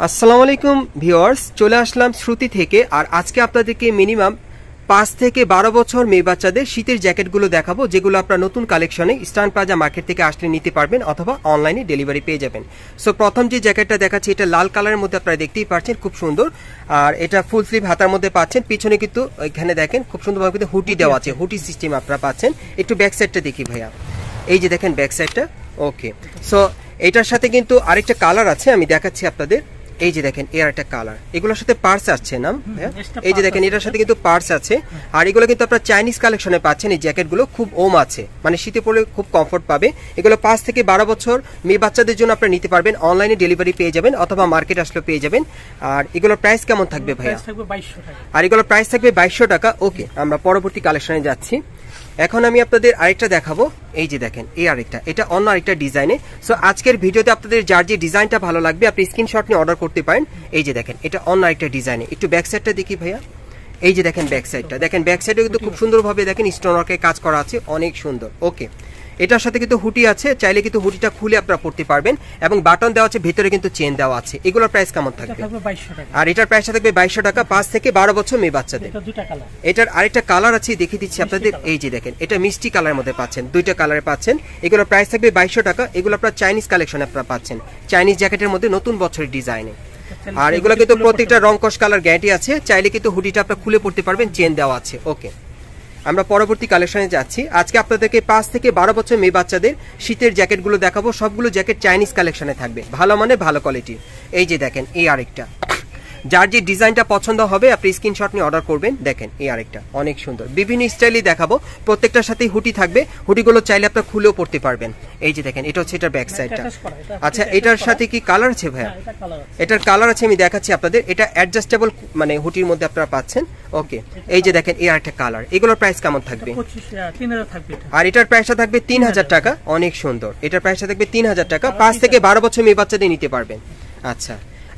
আসসালামু আলাইকুম ভিউয়ার্স, চলে আসলাম শ্রুতি থেকে। আর আজকে আপনাদেরকে মিনিমাম 5 থেকে 12 বছর মেয়ে বাচ্চাদের শীতের জ্যাকেটগুলো দেখাবো, যেগুলো আপনারা নতুন কালেকশনে ইস্টার্ন প্লাজা মার্কেট থেকে আসলে নিতে পারবেন অথবা অনলাইনে ডেলিভারি পেয়ে যাবেন। সো প্রথম যে জ্যাকেটটা দেখাচ্ছি, এটা লাল কালারের মধ্যে আপনারা দেখতেই পাচ্ছেন, খুব সুন্দর। আর এটা ফুল স্লিভ হাতার মধ্যে পাচ্ছেন। পিছনে কিন্তু এখানে দেখেন খুব সুন্দরভাবে কিন্তু হুটি দেওয়া আছে, হুটি সিস্টেম আপনারা পাচ্ছেন। একটু ব্যাক সাইডটা দেখি ভাইয়া, এই যে দেখেন ব্যাক সাইডটা। ওকে, সো এটার সাথে কিন্তু আরেকটা কালার আছে, আমি দেখাচ্ছি আপনাদের। এই যে দেখেন এর একটা কালার, এগুলোর সাথে পার্স আসছে না, এই যে দেখেন এটার সাথে কিন্তু পার্স আছে। আর এগুলো কিন্তু আপনারা চাইনিজ কালেকশনে পাচ্ছেন। এই জ্যাকেটগুলো খুব ওম আছে, মানে শীতে পড়লে খুব কমফোর্ট পাবে। এগুলো 5 থেকে 12 বছর মেয়ে বাচ্চাদের জন্য আপনারা নিতে পারবেন, অনলাইনে ডেলিভারি পেয়ে যাবেন অথবা মার্কেট আসলে পেয়ে যাবেন। আর এগুলোর প্রাইস কেমন থাকবে ভাইয়া? আর এগুলোর প্রাইস থাকবে 2200 টাকা। ওকে, আমরা পরবর্তী কালেকশনে যাচ্ছি। এখন আমি আপনাদের আরেকটা দেখাবো। এই যে দেখেন এই আরেকটা, এটা অন্য আরেকটা ডিজাইনে। সো আজকের ভিডিওতে আপনাদের যার যে ডিজাইনটা ভালো লাগবে আপনি স্ক্রিনশট নিয়ে অর্ডার করতে পারেন। এই যে দেখেন এটা অন্য আরেকটা ডিজাইনে। একটু ব্যাক সাইডটা দেখি ভাইয়া, এই যে দেখেন ব্যাক সাইডটা দেখেন, ব্যাক সাইডে কিন্তু খুব সুন্দরভাবে দেখেন স্টোন ওয়ার্কের কাজ করা আছে, অনেক সুন্দর। ওকে, এটার সাথে কিন্তু হুটি আছে, চাইলে কিন্তু হুটিটা খুলে আপনারা পড়তে পারবেন এবং বাটন দেওয়া আছে, ভেতরে কিন্তু চেন দেওয়া আছে। এগুলোর প্রাইস কেমন থাকবে? আর এটার প্রাইস থাকবে 2200 টাকা, 5 থেকে 12 বছর মেয়ে বাচ্চাদের। এটার আরেকটা কালার আছে, দেখিয়ে দিচ্ছি আপনাদের। এই যে দেখেন এটা মিষ্টি কালারের মধ্যে পাচ্ছেন, দুইটা কালারে পাচ্ছেন। এগুলোর প্রাইস থাকবে 2200 টাকা। এগুলো আপনারা চাইনিজ কালেকশন আপনারা পাচ্ছেন, চাইনিজ জ্যাকেটের মধ্যে নতুন বছরের ডিজাইনে। আর এগুলো কিন্তু প্রত্যেকটা রং কস কালার গ্যারান্টি আছে, চাইলে কিন্তু হুডিটা আপনারা খুলে পড়তে পারবেন, চেন দেওয়া আছে। ওকে, আমরা পরবর্তী কালেকশনে যাচ্ছি। আজকে আপনাদেরকে 5 থেকে 12 বছর মেয়ে বাচ্চাদের শীতের জ্যাকেটগুলো দেখাবো। সবগুলো জ্যাকেট চাইনিজ কালেকশনে থাকবে, ভালো মানে ভালো কোয়ালিটির। এই যে দেখেন এই আরেকটা, যার যে ডিজাইনটা পছন্দ হবে আপনি স্ক্রিনশট নিয়ে অর্ডার করবেন। দেখেন এই আরেকটা অনেক সুন্দর, বিভিন্ন স্টাইলই দেখাবো। প্রত্যেকটার সাথেই হুটি থাকবে, হুটিগুলো চাইলে আপনারা খুলেও পড়তে পারবেন। এই যে দেখেন এটা হচ্ছে এটার ব্যাক সাইডটা। আচ্ছা, এটার সাথে কি কালার আছে ভাইয়া? এটার কালার আছে, আমি দেখাচ্ছি আপনাদের। এটা অ্যাডজাস্টেবল মানে হুটির মধ্যে আপনারা পাচ্ছেন। ওকে, এই যে দেখেন এই আরেকটা কালার। এগুলোর প্রাইস কেমন থাকবে? আর এটার প্রাইসটা থাকবে 3000 টাকা। অনেক সুন্দর, এটার প্রাইসটা থাকবে 3000 টাকা। 5 থেকে 12 বছর মেয়ে বাচ্চাদের নিতে পারবেন। আচ্ছা,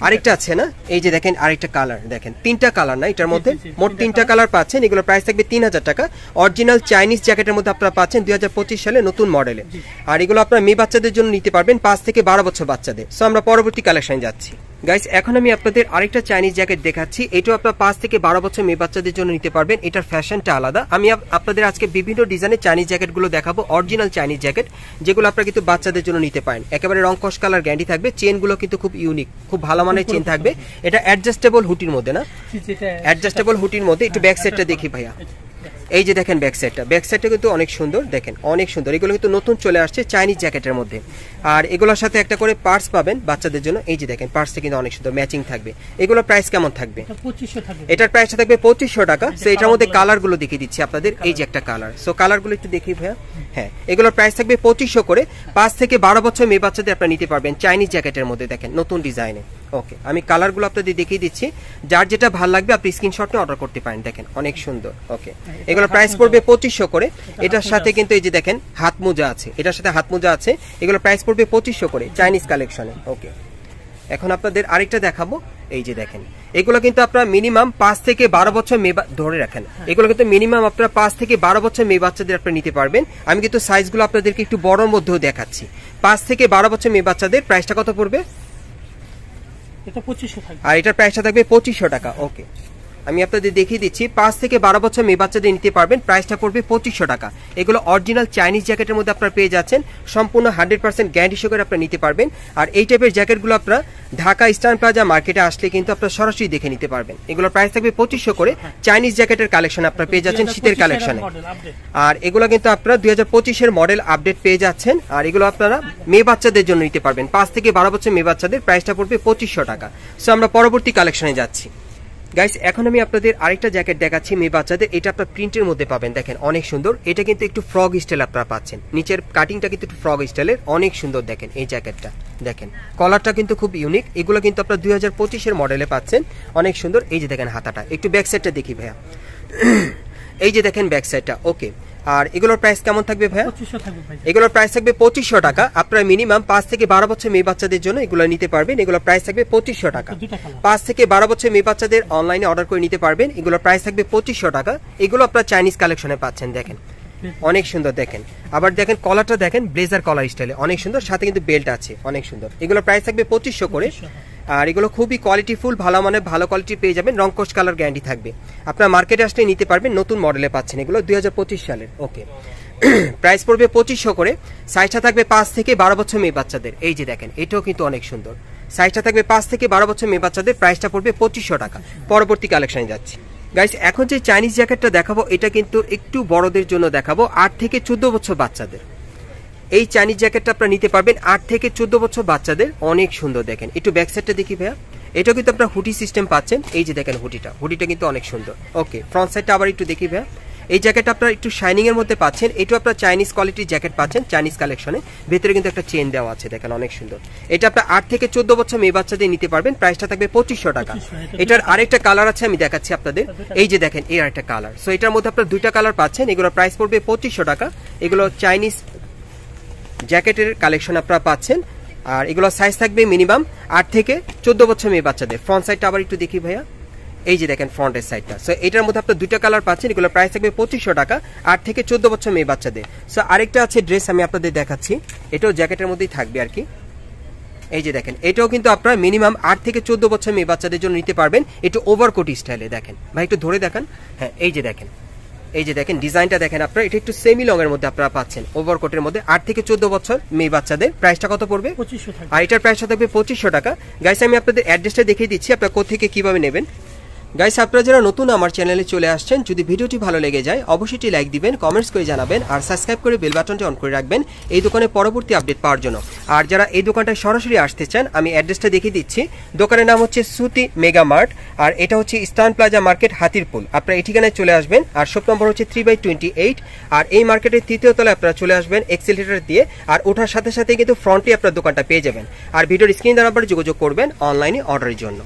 আরেকটা আছে না, এই যে দেখেন আরেকটা কালার। দেখেন তিনটা কালার না এটার মধ্যে, মোট 3টা কালার পাচ্ছেন। এগুলোর প্রাইস থাকবে 3000 টাকা। অরিজিনাল চাইনিজ জ্যাকেটের মধ্যে আপনারা পাচ্ছেন 2025 সালে নতুন মডেলে। আর এগুলো আপনারা মেয়ে বাচ্চাদের জন্য নিতে পারবেন, 5 থেকে 12 বছর বাচ্চাদের। সো আমরা পরবর্তী কালেকশনে যাচ্ছি। গাইস, এখন আমি আপনাদের আরেকটা চাইনিজ জ্যাকেট দেখাচ্ছি। এটাও আপনারা 5 থেকে 12 বছর মেয়ে বাচ্চাদের জন্য নিতে পারবেন। এটার ফ্যাশনটা আলাদা। আমি আপনাদের আজকে বিভিন্ন ডিজাইনের চাইনিজ জ্যাকেটগুলো দেখাবো, অরিজিনাল চাইনিজ জ্যাকেট, যেগুলো আপনারা কিন্তু বাচ্চাদের জন্য নিতে পারেন। একেবারে রং কস কালার গ্যারান্টি থাকবে। চেনগুলো কিন্তু খুব ইউনিক, খুব ভালো মানের চেন থাকবে। এটা অ্যাডজাস্টেবল হুটির মধ্যে না, অ্যাডজাস্টেবল হুটির মধ্যে। একটু ব্যাক সাইডটা দেখি ভাইয়া, এই যে দেখেন ব্যাক সাইডটা, ব্যাক সাইডটা কিন্তু অনেক সুন্দর। দেখেন অনেক সুন্দর, এগুলো কিন্তু নতুন চলে আসছে চাইনিজ জ্যাকেটের মধ্যে। আর এগুলোর সাথে একটা করে পার্স পাবেন বাচ্চাদের জন্য। এই যে দেখেন পার্সটা কিন্তু অনেক সুন্দর ম্যাচিং থাকবে। এগুলোর প্রাইস কেমন থাকবে? এটার প্রাইসটা থাকবে 2500 টাকা। সো এটার মধ্যে কালারগুলো দেখিয়ে দিচ্ছি আপনাদের। এই যে একটা কালার, সো কালারগুলো একটু দেখি ভাইয়া। হ্যাঁ, এগুলোর প্রাইস থাকবে 2500 করে। 5 থেকে 12 বছর মেয়ে বাচ্চাদের আপনারা নিতে পারবেন চাইনিজ জ্যাকেটের মধ্যে। দেখেন নতুন ডিজাইনে। ওকে, আমি কালারগুলো আপনাদের দেখিয়ে দিচ্ছি, যার যেটা ভালো লাগবে আপনি স্ক্রিনশট নিয়ে অর্ডার করতে পারেন। দেখেন অনেক সুন্দর। ওকে, এগুলোর প্রাইস পড়বে 2500 করে। এটার সাথে কিন্তু এই যে দেখেন হাত মোজা আছে, এটার সাথে হাত মোজা আছে। এগুলোর প্রাইস পড়বে 2500 করে চাইনিজ কালেকশনে। ওকে, এখন আপনাদের আরেকটা দেখাবো। এই যে দেখেন এগুলো কিন্তু আপনারা মিনিমাম 5 থেকে 12 বছর মেয়ে ধরে রাখেন। এগুলো কিন্তু মিনিমাম আপনারা 5 থেকে 12 বছর মেয়ে বাচ্চাদের আপনারা নিতে পারবেন। আমি কিন্তু সাইজগুলো আপনাদেরকে একটু বড়র মধ্যেও দেখাচ্ছি। 5 থেকে 12 বছর মেয়ে বাচ্চাদের প্রাইসটা কত পড়বে? আর এটার প্রাইসটা থাকবে 2500 টাকা। ওকে, আমি আপনাদের দেখিয়ে দিচ্ছি। 5 থেকে 12 বছর মেয়ে বাচ্চাদের নিতে পারবেন, প্রাইসটা পড়বে 2500 টাকা। এগুলো অরিজিনাল চাইনিজ জ্যাকেটের মধ্যে আপনারা পেয়ে যাচ্ছেন, সম্পূর্ণ 100% গ্যারান্টি সহকারে আপনারা নিতে পারবেন। আর এই টাইপের জ্যাকেটগুলো আপনারা ঢাকা ইস্টার্ন প্লাজা মার্কেটে আসলে কিন্তু আপনারা সরাসরি দেখে নিতে পারবেন। এগুলোর প্রাইস থাকবে 2500 করে। চাইনিজ জ্যাকেটের কালেকশন আপনারা পেয়ে যাচ্ছেন শীতের কালেকশনে। আর এগুলো কিন্তু আপনারা 2025-এর মডেল আপডেট পেয়ে যাচ্ছেন। আর এগুলো আপনারা মেয়ে বাচ্চাদের জন্য নিতে পারবেন, 5 থেকে 12 বছর মেয়ে বাচ্চাদের। প্রাইসটা পড়বে 2500 টাকা। সো আমরা পরবর্তী কালেকশনে যাচ্ছি। গাইস, এখন আমি আপনাদের আরেকটা জ্যাকেট দেখাচ্ছি মেয়ে বাচ্চাদের। এটা আপনার প্রিন্টের মধ্যে পাবেন। দেখেন অনেক সুন্দর, এটা কিন্তু একটু ফ্রগ স্টাইল আপনারা পাচ্ছেন। নিচের কাটিংটা কিন্তু একটু ফ্রগ স্টাইলের, অনেক সুন্দর। দেখেন এই জ্যাকেটটা, দেখেন কলারটা কিন্তু খুব ইউনিক। এগুলো কিন্তু আপনারা 2025-এর মডেলে পাচ্ছেন, অনেক সুন্দর। এই যে দেখেন হাতাটা, একটু ব্যাক সাইডটা দেখি ভাইয়া। এই যে দেখেন ব্যাক সাইডটা। ওকে, আর এগুলোর প্রাইস কেমন থাকবে ভাইয়া? এগুলোর প্রাইস থাকবে 2500 টাকা। আপনারা মিনিমাম 5 থেকে 12 বছর মেয়ে বাচ্চাদের জন্য এগুলো নিতে পারবেন। এগুলোর প্রাইস থাকবে 2500 টাকা। 5 থেকে 12 বছর মেয়ে বাচ্চাদের অনলাইনে অর্ডার করে নিতে পারবেন। এগুলোর প্রাইস থাকবে 2500 টাকা। এগুলো আপনারা চাইনিজ কালেকশনে পাচ্ছেন। দেখেন অনেক সুন্দর। দেখেন আবার দেখেন কলারটা দেখেন, ব্লেজার কলার স্টাইলে অনেক সুন্দর, সাথে কিন্তু বেল্ট আছে, অনেক সুন্দর। এগুলো প্রাইস থাকবে 2500 করে। আর এগুলো খুবই কোয়ালিটিফুল, ভালো মানের ভালো কোয়ালিটি পেয়ে যাবেন, রংকশ কালার গ্যারান্টি থাকবে। আপনার মার্কেটে আসলে নিতে পারবেন, নতুন মডেলে পাচ্ছেন এগুলো 2025 সালের। ওকে, প্রাইস পড়বে 2500 করে। সাইজটা থাকবে 5 থেকে 12 বছর মেয়ে বাচ্চাদের। এই যে দেখেন, এটাও কিন্তু অনেক সুন্দর। সাইজটা থাকবে 5 থেকে 12 বছর মেয়ে বাচ্চাদের, প্রাইসটা পড়বে 2500 টাকা। পরবর্তী কালেকশনে যাচ্ছি গাইস। এখন যে চাইনিজ জ্যাকেটটা দেখাবো এটা কিন্তু একটু বড়দের জন্য দেখাবো, 8 থেকে 14 বছর বাচ্চাদের। এই চাইনিজ জ্যাকেটটা আপনারা নিতে পারবেন 8 থেকে 14 বছর বাচ্চাদের, অনেক সুন্দর। দেখেন একটু ব্যাক সাইডটা দেখি ভাইয়া, এটাও কিন্তু আপনারা হুডি সিস্টেম পাচ্ছেন। এই যে দেখেন হুডিটা কিন্তু অনেক সুন্দর। ওকে, ফ্রন্ট সাইডটা আবার একটু দেখি ভাইয়া। এই জ্যাকেটটা আপনারা একটু শাইনিং এর মধ্যে পাচ্ছেন, এটাও আপনারা চাইনিজ কোয়ালিটির জ্যাকেট পাচ্ছেন চাইনিজ কালেকশনে। ভেতরে কিন্তু একটা চেন দেওয়া আছে, দেখেন অনেক সুন্দর। এটা আপনারা 8 থেকে 14 বছর মেয়ে বাচ্চাদের নিতে পারবেন, প্রাইসটা থাকবে 2500 টাকা। এটার আরেকটা কালার আছে, আমি দেখাচ্ছি আপনাদের। এই যে দেখেন, এর আরেকটা কালার। সো এটার মধ্যে আপনারা দুইটা কালার পাচ্ছেন, এগুলো প্রাইস পড়বে 2500 টাকা। এগুলো চাইনিজ জ্যাকেটের কালেকশন আপনারা পাচ্ছেন। আর এগুলো সাইজ থাকবে মিনিমাম 8 থেকে 14 বছর মেয়ে বাচ্চাদের। ফ্রন্ট সাইডটা আবার একটু দেখি ভাইয়া, এই যে দেখেন ফ্রন্টের সাইডটা। সো এটার মধ্যে আপনার দুইটা কালার পাচ্ছেন, এগুলো প্রাইস থাকবে 2500 টাকা, 8 থেকে 14 বছর মেয়ে বাচ্চাদের। সো আরেকটা আছে ড্রেস, আমি আপনাদের দেখাচ্ছি, এটাও জ্যাকেটের মধ্যেই থাকবে আর কি। এই যে দেখেন, এটাও কিন্তু আপনারা মিনিমাম 8 থেকে 14 বছর মেয়ে বাচ্চাদের জন্য নিতে পারবেন। একটু ওভারকোট স্টাইলে, দেখেন ভাই একটু ধরে দেখান। হ্যাঁ, এই যে দেখেন, এই যে দেখেন ডিজাইনটা দেখেন আপনারা, এটা একটু সেমি লং এর মধ্যে আপনারা পাচ্ছেন, ওভারকোটের মধ্যে 8 থেকে 14 বছর মেয়ে বাচ্চাদের। প্রাইসটা কত পড়বে? 2500 টাকা। আর এটার প্রাইসটা থাকবে 2500 টাকা। গাইস আমি আপনাদের অ্যাড্রেসটা দেখিয়ে দিচ্ছি, আপনারা কোথা থেকে কিভাবে নেবেন। গাইস আপনারা যারা নতুন আমার চ্যানেলে চলে আসছেন, যদি ভিডিওটি ভালো লেগে যায় অবশ্যই লাইক দিবেন, কমেন্টস করে জানাবেন, আর সাবস্ক্রাইব করে বেল বাটনটি অন করে রাখবেন এই দোকানের পরবর্তী আপডেট পাওয়ার জন্য। আর যারা এই দোকানটায় সরাসরি আসতে চান, আমি অ্যাড্রেসটা দেখিয়ে দিচ্ছি। দোকানের নাম হচ্ছে সুতি মেগা মার্ট, আর এটা হচ্ছে ইস্টার্ন প্লাজা মার্কেট, হাতিরপুল। আপনারা এই ঠিকানায় চলে আসবেন। আর শপ নম্বর হচ্ছে 3/28। আর এই মার্কেটের তৃতীয় তলায় আপনারা চলে আসবেন এক্সেলেটর দিয়ে, আর ওঠার সাথে সাথে কিন্তু ফ্রন্টে আপনার দোকানটা পেয়ে যাবেন। আর ভিডিওর স্ক্রিন নাম্বারে যোগাযোগ করবেন অনলাইনে অর্ডারের জন্য।